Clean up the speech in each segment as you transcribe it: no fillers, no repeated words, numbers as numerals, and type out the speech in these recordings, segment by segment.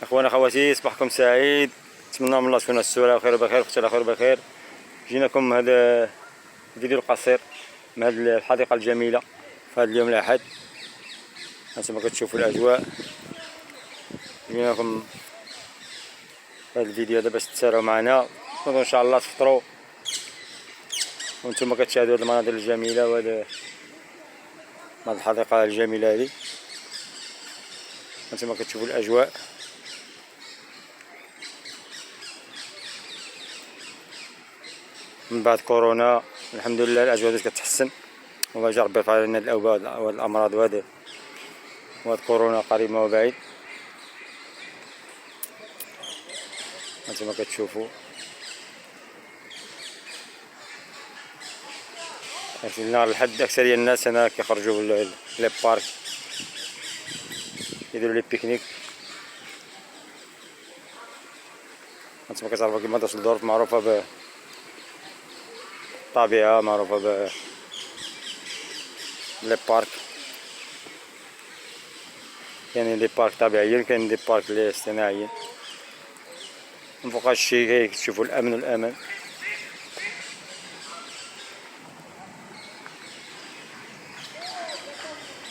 اخوانا خواتي، صباحكم سعيد. نتمنى من الله تكونوا السوره بخير وبخير، اختي على خير بخير. جيناكم هذا الفيديو القصير من هذه الحديقه الجميله في هذا اليوم الاحد. هانتوما كتشوفوا الاجواء. جيناكم هذا الفيديو هذا باش تساروا معنا، ان شاء الله تفطروا وانتم كتشاهدوا هذه المناظر الجميله وهذا الحديقه الجميله هذه. هانتوما كتشوفوا الاجواء. من بعد كورونا الحمد لله الاجواء بدات كتحسن، وجا ربي يرفع علينا الاوبئه والامراض وهذا كورونا قريب ما هو بعيد. هانتوما كتشوفوا في النهار الحد اكثريه الناس هنا كيخرجوا لي بارك يديروا لي بيكنيك. هانتوما كتعرفوا كيما دوسلدورف معروفه بالطبيعه، معروفه لي بارك. كاينين لي بارك طبيعيين، كاين لي بارك لي اصطناعيين. من فوق هادشي كتشوفوا الامن والامان.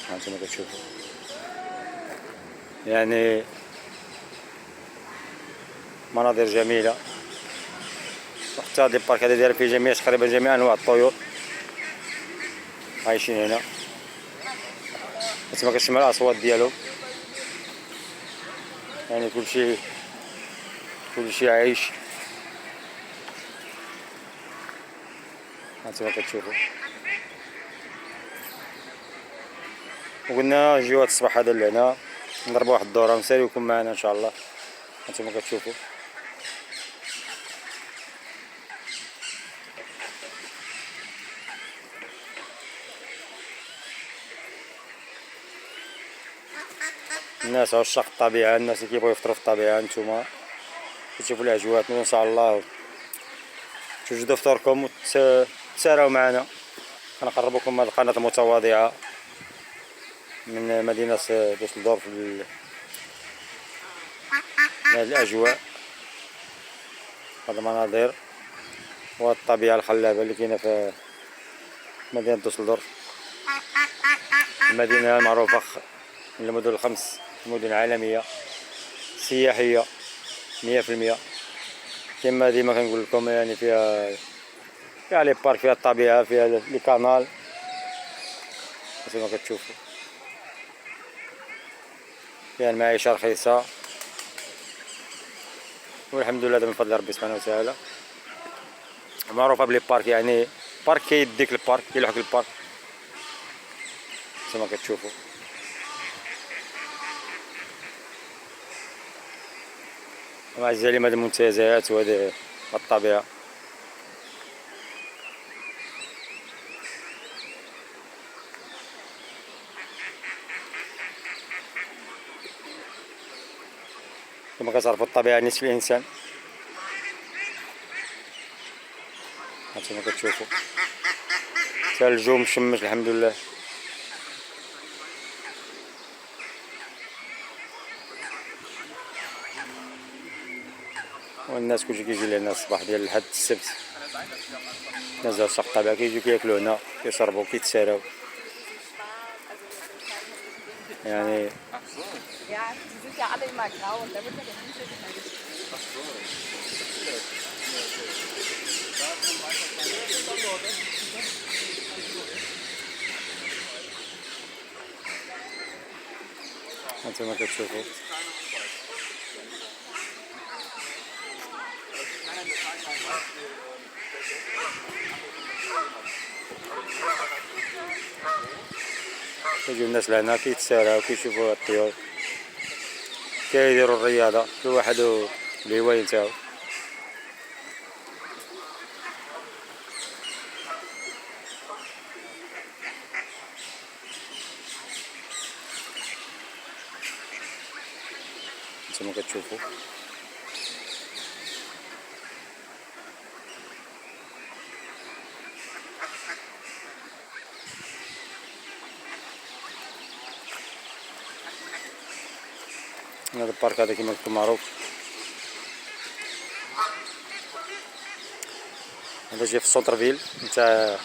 هانتوما كتشوفوا يعني مناظر جميله. وحتى هاد البارك هذا داير فيه تقريبا جميع انواع الطيور عايشين هنا. هانتوما كتسمع الاصوات ديالهم، يعني كلشي عايش. هانتوما كتشوفوا. وقلنا نجيو هاد الصباح هذا لهنا نضربوا واحد الدوره ونساليوكم معنا ان شاء الله. هانتوما كتشوفوا الناس عشاق الطبيعه، الناس اللي كيبغيو يفطروا في الطبيعه. نتوما كتشوفوا الاجواء. ان شاء الله توجدوا فطوركم وتساراو معنا. كنقربوكم هاد القناه المتواضعه من مدينه دوسلدورف هاد الاجواء، هاد المناظر وهاد الطبيعه الخلابه اللي كاينه في مدينه دوسلدورف. المدينه معروفه من المدن الخمس مدن عالميه سياحيه 100%. كما ديما كنقول لكم، يعني فيها لي بارك، فيها الطبيعه، فيها لي كانال كما كتشوفوا، فيها المعيشه رخيصه والحمد لله. هذا من فضل ربي سبحانه وتعالى. معروفه بلي بارك، يعني بارك كيديك البارك، كيلحق البارك كما كتشوفوا. مع الزلمه هذه المنتزهات وهذه الطبيعه. كما كتعرفوا الطبيعه نصف الانسان. هانتوما كتشوفوا حتى الجو مشمس الحمد لله. والناس كلشي كيجي لهنا الصباح ديال الحد السبت. الناس ديال الشق الطبيعه كيجيو كياكلوا هنا، كيشربوا، كيتساراو. يعني هانتوما كتشوفوا كيجيو الناس لهنا كيتساراو، كيشوفوا الطيور، كيديروا الرياضه، كل واحد والهوايه نتاعو. نتوما كتشوفوا هذا البارك هذا كيما قلتلكم معروف. هذا جاي في السونتر فيل نتاع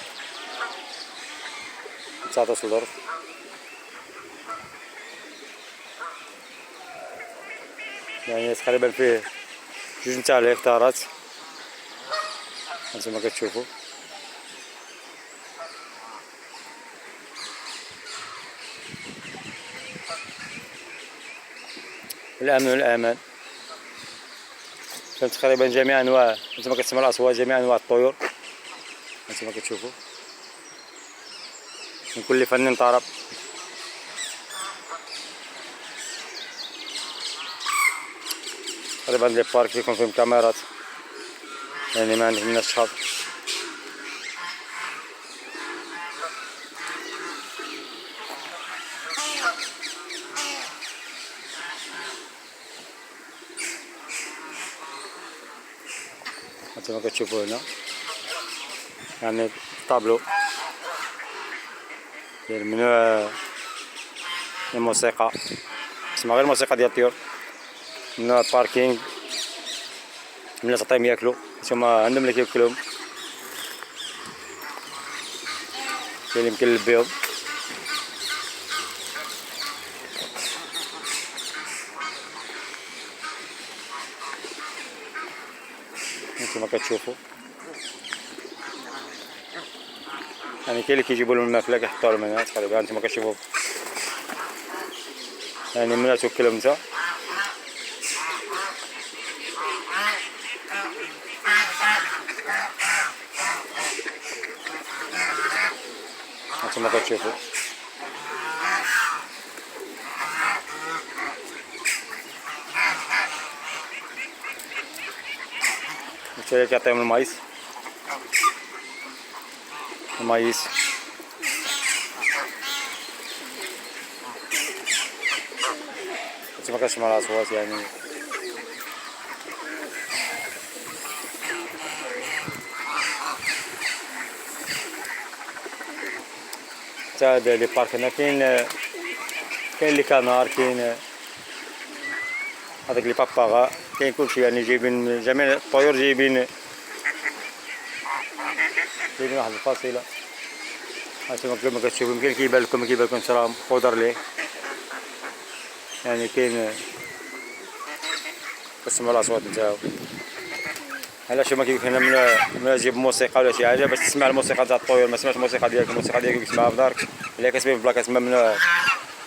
دوسلدورف. يعني تقريبا فيه 2 نتاع الهكتارات هانتوما كتشوفوا. الامن والامان. كان تقريبا جميع انواع، هانتوما كتسمعوا الاصوات، جميع انواع الطيور هانتوما كتشوفوا من كل فن طرب. تقريبا لي بارك كيكون فيهم كاميرات، يعني ما عندناش تخاف. هانتوما كتشوفوا هنا يعني طابلو ديال ممنوع الموسيقى، تسمع غير الموسيقى ديال الطيور. ممنوع الباركينغ، ممنوع تعطيهم ياكلوا، هما عندهم اللي كياكلوهم، كاين اللي يمكن نلبيهم. هانتوما كتشوفوا يعني كاين اللي كيجيبوا لهم الماكله كيحطوها لهم هنا تقريبا. هانتوما كتشوفوا يعني ممنوع توكلهم نتا. هانتوما كتشوفوا بالتالي كيعطيهم المايس. هانتوما كتسمعوا الاصوات يعني. حتى هاد لي بارك هنا كاين لي كانار، كاين هذاك لي باباغا، كاين كلشي يعني جايبين جميع الطيور، جايبين واحد الفصيلة. هانتوما كما كتشوفوا يمكن كيبان لكم راه خضر ليه، يعني كاين كتسمعوا الاصوات نتاعو. علاش هما كيقولك هنا من جيب موسيقى ولا شي حاجه باش تسمع الموسيقى تاع الطيور، ما تسمعش الموسيقى ديالك. الموسيقى ديالك كتسمعها في دارك، الا كتبين في بلاكه تما ممنوع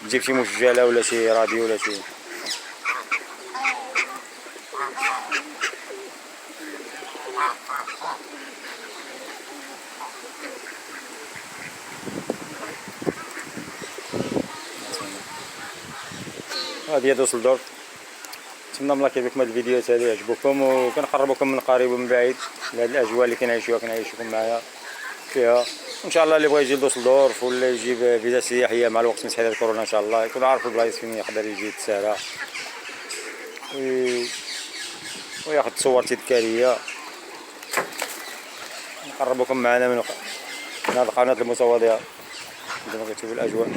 تجيب شي مسجله ولا شي راديو ولا شي. هذه هي دوسلدورف. نتمنى من الله كيعجبكم هاد الفيديوهات هادي، يعجبوكم وكنقربوكم من قريب ومن بعيد لهاد الاجواء اللي كنعيشوكم معايا فيها. ان شاء الله اللي بغى يجي لدوسلدورف ولا يجيب فيزا سياحيه مع الوقت من حيت كورونا ان شاء الله يكون عارف البلايص فين يقدر يجي يتسارى وياخذ صور تذكاريه. نقربوكم معنا من هذه القناه المتواضعه كما كتشوفوا الاجواء.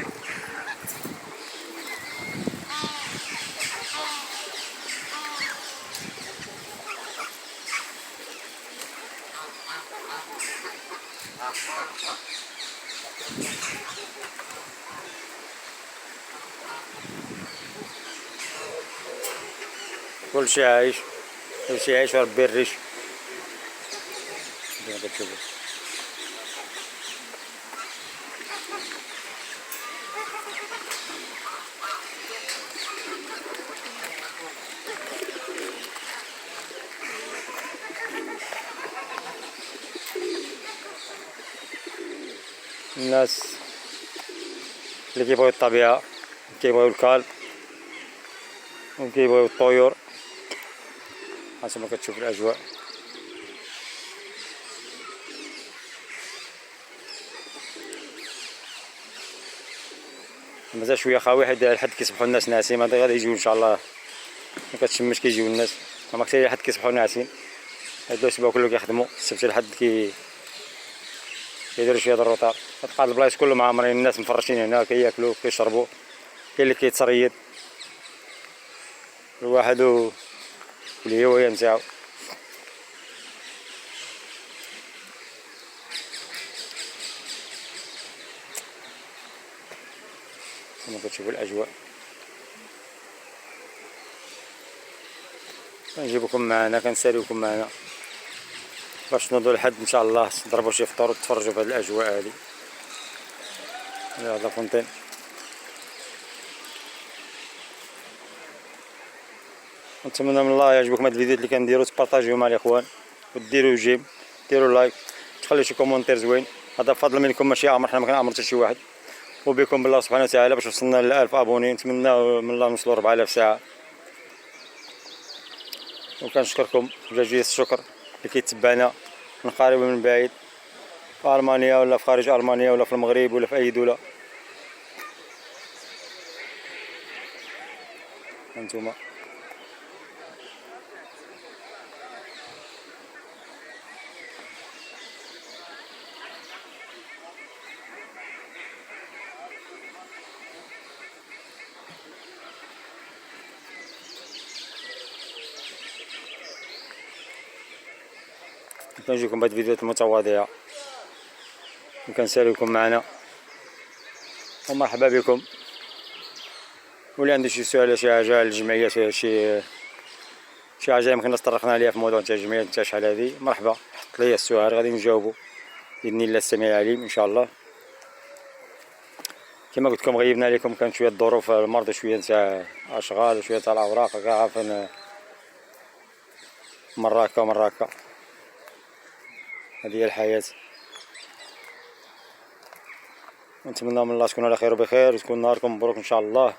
كلشي عايش وربي الريش كما كتشوفوا. الناس اللي كيبغيو الطبيعة، كيبغيو الكال وكيبغيو الطيور. هانتوما كتشوفوا الاجواء. مازال شويه خاوي حد كيصبحوا الناس ناعسين، هذا غادي يجيو ان شاء الله. ما كتشمش كيجيو الناس، اما حتى حد كيصبحوا ناعسين. هادو الاسبوع كله كيخدموا، السبت الحد كيديروا شويه الروطار. كتلقى البلايص كلهم عامرين، الناس مفرشين هنا كياكلوا كيشربوا، كاين اللي كيتصريد. الواحد والهواية نتاعو. كما كتشوفوا الأجواء. كنجيبكم معنا، كنساليوكم معنا باش تنوضوا لحد ان شاء الله تضربوا شي فطور وتتفرجوا في هذه الاجواء هذه. هذا فونتين. نتمنى من الله يعجبكم هاد الفيديوهات اللي كنديرو، تبارطاجيو مع الاخوان وديروا جيم، ديروا لايك، تخليو شي كومونتير زوين. هذا فضل منكم ماشي امر، حنا ما كنامر حتى شي واحد. وبكم بالله سبحانه وتعالى باش وصلنا ل 1000 ابوني، نتمنى من الله نوصلوا 4000 ساعه. وكنشكركم جزيل الشكر اللي كيتبعنا من قريب ومن بعيد، في المانيا ولا في خارج المانيا ولا في المغرب ولا في اي دوله. هانتوما كنجيكم بهاد الفيديوهات المتواضعه وكنساليوكم معنا، ومرحبا بكم. واللي عنده شي سؤال شي حاجه على الجمعيات، شي حاجه يمكن تطرقنا ليها في موضوع نتاع الجمعيات نتاع شحال هادي، مرحبا حط لي السؤال غادي نجاوبو باذن الله السميع العليم ان شاء الله. كما قلت لكم غيبنا عليكم، كانت شويه الظروف المرض، شويه نتاع اشغال وشويه تاع الاوراق، كاع عارفين مرة هكا ومرة هكا، هذه هي الحياة. نتمنى من الله تكونوا على خير وبخير، وتكون نهاركم مبروك ان شاء الله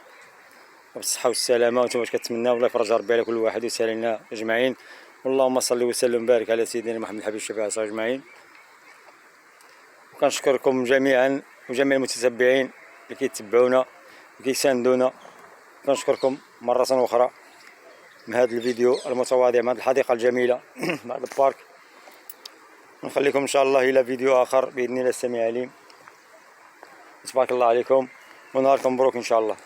وبالصحة والسلامة. وانتم واش كتمناو الله يفرج ربي على كل واحد ويسهل لنا اجمعين. اللهم صل وسلم وبارك على سيدنا محمد الحبيب الشفيع اجمعين. وكنشكركم جميعا وجميع المتتبعين اللي كيتبعونا وكيساندونا. كنشكركم مرة أخرى من هذا الفيديو المتواضع مع هذه الحديقة الجميلة مع البارك. نخليكم إن شاء الله إلى فيديو آخر بإذن الله السميع العليم. تبارك الله عليكم ونهاركم مبروك إن شاء الله.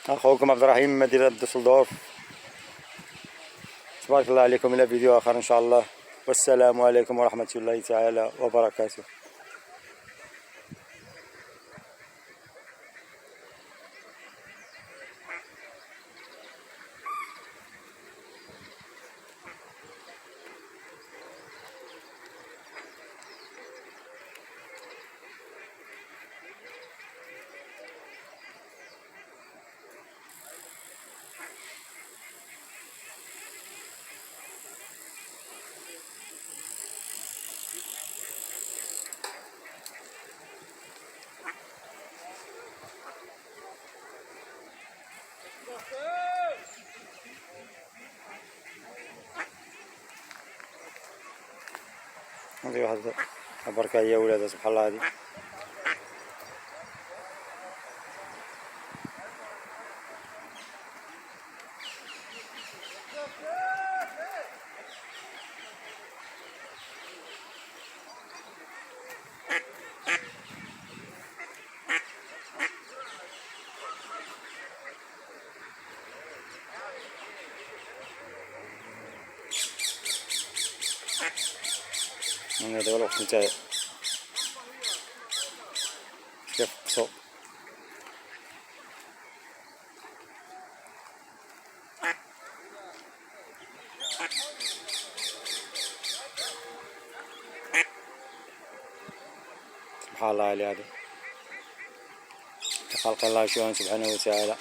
أخوكم عبد الرحيم من مدينة دوسلدورف. تبارك الله عليكم إلى فيديو آخر إن شاء الله، والسلام عليكم ورحمة الله تعالى وبركاته. هذه واحد بركة يا ولاد سبحان الله. هذه هذا هو الوقت نتاعي كيف قصو. سبحان الله على هذا خلق الله شؤون سبحانه وتعالى.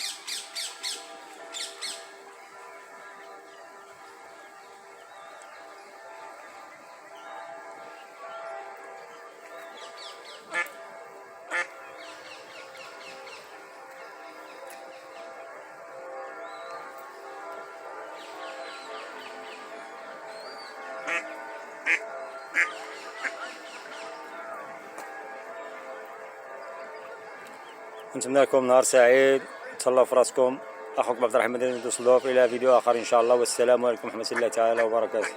نتمنى لكم نهار سعيد، تهلاو في راسكم اخوكم عبد الرحمن من دوسلدورف، الى فيديو اخر ان شاء الله، والسلام عليكم ورحمه الله تعالى وبركاته.